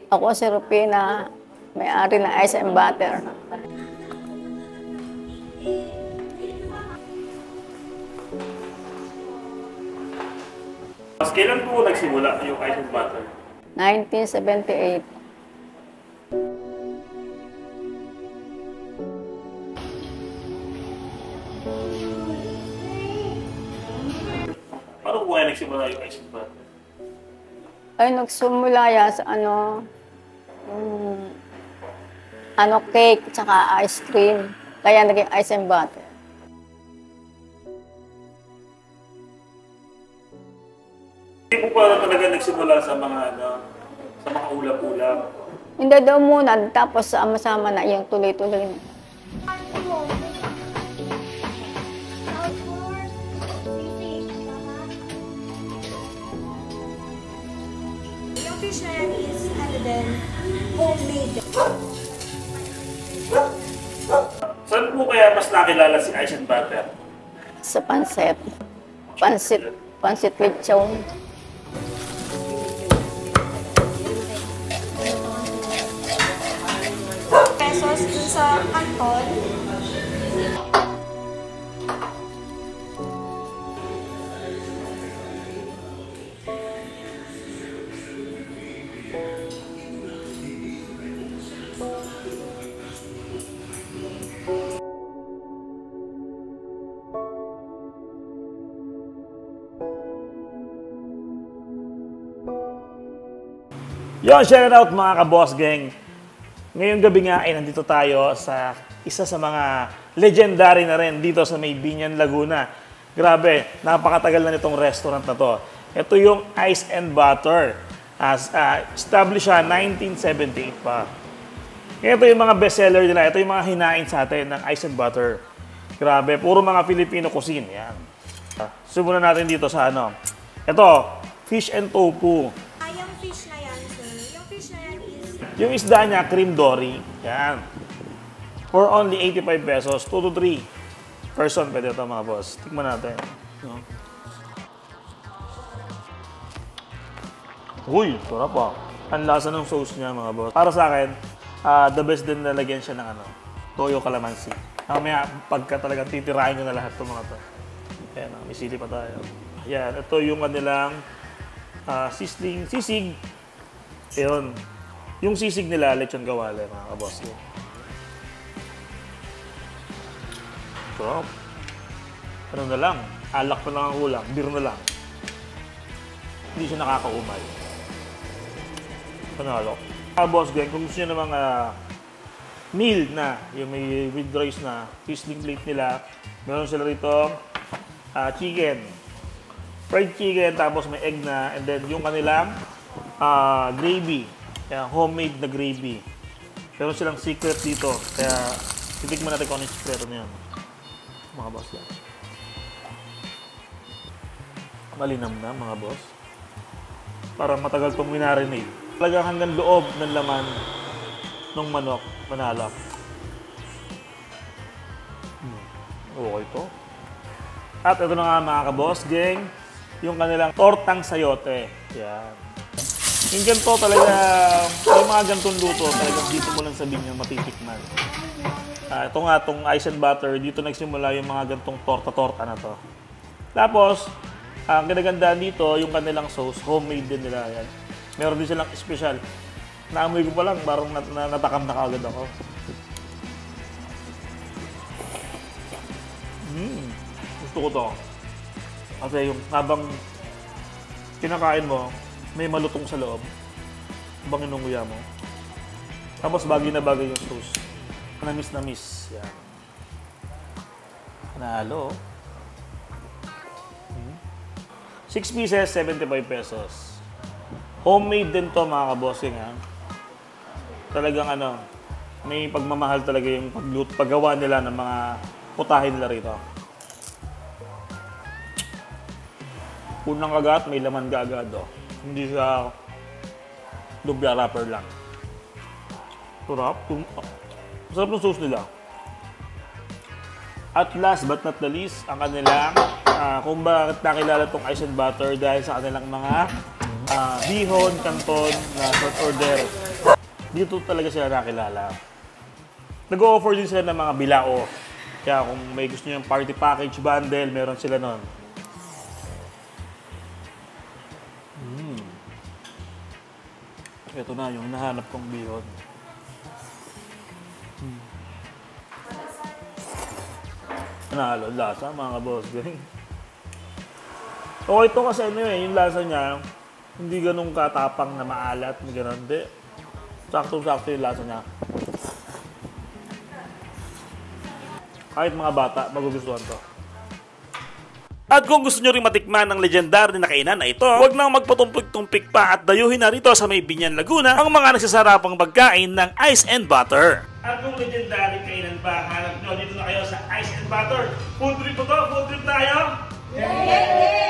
Ako si Rupina, may-ari ng Ice and Butter. Mas kailan po nagsimula yung Ice and Butter? 1978. Paano po kaya nagsimula yung Ice and Butter? Ay, nagsimula yan sa cake, tsaka ice cream. Kaya naging Ice and Butter. Hindi po para talaga nagsimula sa mga ulam-ulam. Hindi daw muna, tapos sama-sama na yung tuloy-tuloy na. Yung fish na yan is homemade. Saan po kaya mas nakilala si Ice and Butter? Sa pansit. Pansit lechon. Pesos dun sa kanton. Yon, shout out mga ka-boss gang. Ngayong gabi nga ay nandito tayo sa isa sa mga legendary na rin dito sa May Binyan, Laguna. Grabe, napakatagal na nitong restaurant na to. Ito yung Ice and Butter. Established siya 1978 pa. Ito yung mga bestseller nila. Ito yung mga hinain sa atin ng Ice and Butter. Grabe, puro mga Filipino cuisine. Yan. Subukan natin dito sa ano. Ito, fish and tofu. Yung fish na yan, sir. Yung fish na yan is... Yung isda niya, cream dory. Yan. For only 85 pesos, 2 to 3 person pwede ito mga boss. Tikman natin. No? Uy, sarap ah. Ang lasa ng sauce niya mga boss. Para sa akin, the best din nalagyan siya ng toyo calamansi. Mamaya, pagka talagang titirahin nyo na lahat itong mga to. Ayan, may sili pa tayo. Ayan, ito yung kanilang sisig. Ayun. Yung sisig nila, lechon kawale, mga kaboss. Sarap. Ano na lang, alak pa lang ang ulam, beer na lang. Hindi siya nakakaumay. Panalo. Mga boss gang, kung gusto nyo namang meal na, yung may with rice na, sizzling plate nila, meron sila rito chicken. Fried chicken, tapos may egg na, and then yung kanilang gravy. Kaya homemade na gravy. Pero silang secret dito. Kaya titikman natin kung ano yung secret na yan. Mga boss yan. Malinam na mga boss. Para matagal itong minarinate. Talagang hanggang loob ng laman ng manok, manalap. Okay to. At ito na nga mga ka-boss gang, yung kanilang tortang sayote. Yan. Yung ganito talaga, yung mga gantong luto, talagang dito mo lang sabihin yung matitikman. Ito nga, itong Ice and Butter, dito nagsimula yung mga gantong torta-torta na to. Tapos, ang kinagandaan dito, yung kanilang sauce, homemade din nila yan. Meron din silang special. Naamoy ko pa lang, parang natakam na kaagad ako. Gusto ko to. Kasi yung habang kinakain mo, may malutong sa loob. Habang inunguya mo. Tapos bagay na bagay yung sauce. Namis na miss. Yan. Nalo. 6 pieces, 75 pesos. Homemade din to mga kabossing ha. Talagang may pagmamahal talaga yung paggawa nila ng mga putahe nila rito. Unang kagat, may laman kaagad oh. Hindi siya lumpia wrapper lang. Sarap. Sarap ng sauce nila. At last but not the least, ang kanilang kung bakit nakilala itong Ice and Butter dahil sa kanilang mga bihon, canton na short order Dito talaga sila nakilala. Nag-o-offer din sila ng mga bilao. Kaya kung may gusto nyo yung party package bundle, meron sila nun. Ito na yung nahanap kong bihon. Nanalo lasa mga boss gang. Okay, ito kasi ano yung lasa niya, hindi ganun katapang na maalat, hindi ganun, hindi. Sakto-sakto yung lasa niya. Kahit mga bata, magugustuhan to. At kung gusto nyo rin matikman ng legendary na kainan na ito, huwag nang magpatumpik-tumpik pa at dayuhin na rito sa may Binyan, Laguna ang mga nagsasarapang pagkain ng Ice and Butter. At kung legendary kainan ba hanap nyo, dito na kayo sa Ice and Butter. Food trip po to? Food trip tayo? Yeah!